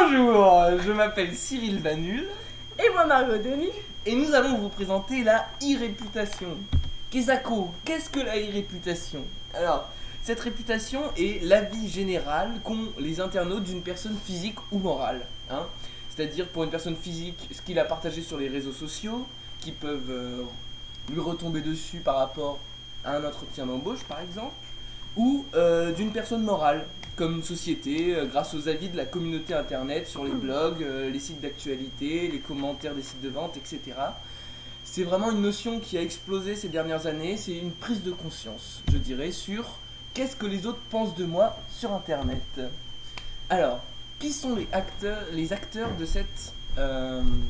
Bonjour, je m'appelle Cyril Vanul Et moi Margot Denis. et nous allons vous présenter la e-réputation. Qu'est-ce que la e-réputation? Alors, cette réputation est l'avis général qu'ont les internautes d'une personne physique ou morale. C'est-à-dire pour une personne physique, ce qu'il a partagé sur les réseaux sociaux, qui peuvent lui retomber dessus par rapport à un entretien d'embauche par exemple, ou d'une personne morale, comme une société, grâce aux avis de la communauté internet sur les blogs, les sites d'actualité, les commentaires des sites de vente, etc. C'est vraiment une notion qui a explosé ces dernières années, c'est une prise de conscience, je dirais, sur qu'est-ce que les autres pensent de moi sur internet. Alors, qui sont les acteurs de cette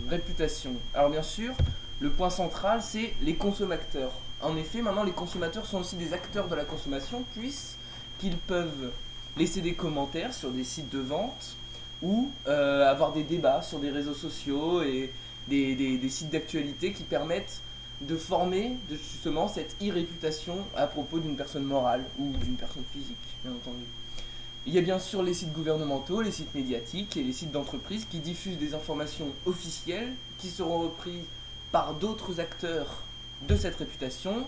réputation? Alors bien sûr, le point central, c'est les consommateurs. En effet, maintenant, les consommateurs sont aussi des acteurs de la consommation, puisqu'ils peuvent laisser des commentaires sur des sites de vente ou avoir des débats sur des réseaux sociaux et des sites d'actualité qui permettent de former justement cette e-réputation à propos d'une personne morale ou d'une personne physique, bien entendu. Il y a bien sûr les sites gouvernementaux, les sites médiatiques et les sites d'entreprises qui diffusent des informations officielles qui seront reprises par d'autres acteurs de cette réputation,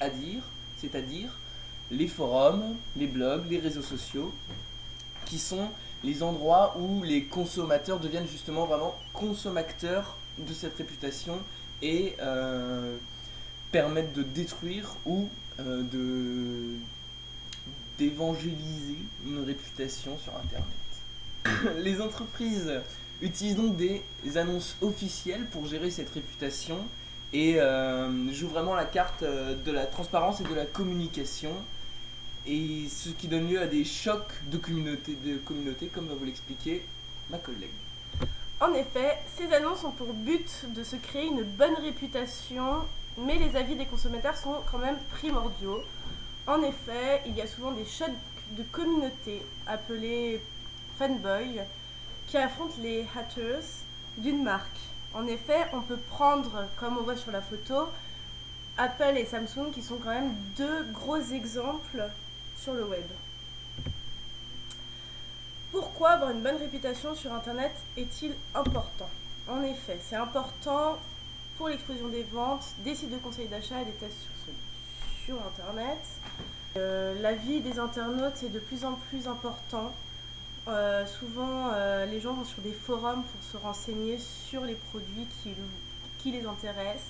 c'est-à-dire les forums, les blogs, les réseaux sociaux, qui sont les endroits où les consommateurs deviennent justement vraiment consommateurs de cette réputation et permettent de détruire ou d'évangéliser une réputation sur internet. Les entreprises utilisent donc des annonces officielles pour gérer cette réputation et jouent vraiment la carte de la transparence et de la communication, et ce qui donne lieu à des chocs de communauté comme va vous l'expliquer ma collègue. En effet, ces annonces ont pour but de se créer une bonne réputation, mais les avis des consommateurs sont quand même primordiaux. En effet, il y a souvent des chocs de communauté appelés fanboys qui affrontent les haters d'une marque. En effet, on peut prendre, comme on voit sur la photo, Apple et Samsung qui sont quand même deux gros exemples sur le web. Pourquoi avoir une bonne réputation sur internet est-il important? En effet, c'est important pour l'explosion des ventes, des sites de conseils d'achat et des tests sur internet. L'avis des internautes est de plus en plus important. Souvent, les gens vont sur des forums pour se renseigner sur les produits qui les intéressent.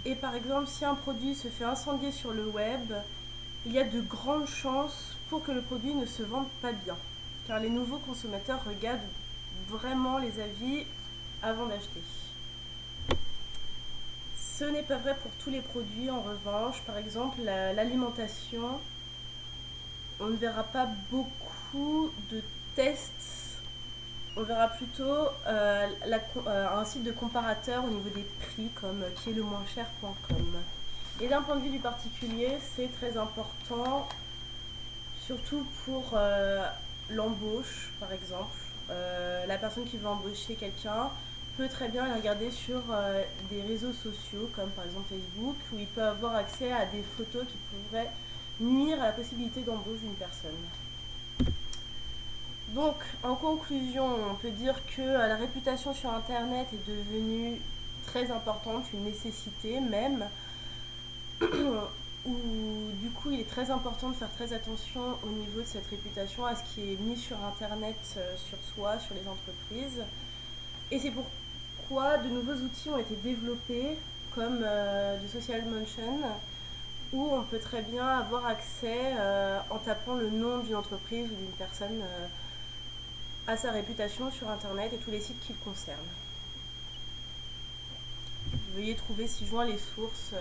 Et par exemple, si un produit se fait incendier sur le web, il y a de grandes chances pour que le produit ne se vende pas bien. Car les nouveaux consommateurs regardent vraiment les avis avant d'acheter. Ce n'est pas vrai pour tous les produits en revanche. Par exemple, l'alimentation, on ne verra pas beaucoup de tests. On verra plutôt un site de comparateur au niveau des prix, comme qui est le moins cher.com. Et d'un point de vue du particulier, c'est très important, surtout pour l'embauche par exemple. La personne qui veut embaucher quelqu'un peut très bien les regarder sur des réseaux sociaux comme par exemple Facebook, où il peut avoir accès à des photos qui pourraient nuire à la possibilité d'embauche d'une personne. Donc en conclusion, on peut dire que la réputation sur internet est devenue très importante, une nécessité même, où du coup il est très important de faire très attention au niveau de cette réputation, à ce qui est mis sur internet, sur soi, sur les entreprises. Et c'est pourquoi de nouveaux outils ont été développés comme de Social Mention, où on peut très bien avoir accès en tapant le nom d'une entreprise ou d'une personne à sa réputation sur internet et tous les sites qui le concernent. Veuillez trouver ci-joint les sources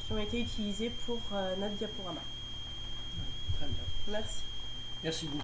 qui ont été utilisées pour notre diaporama. Très bien. Merci. Merci beaucoup.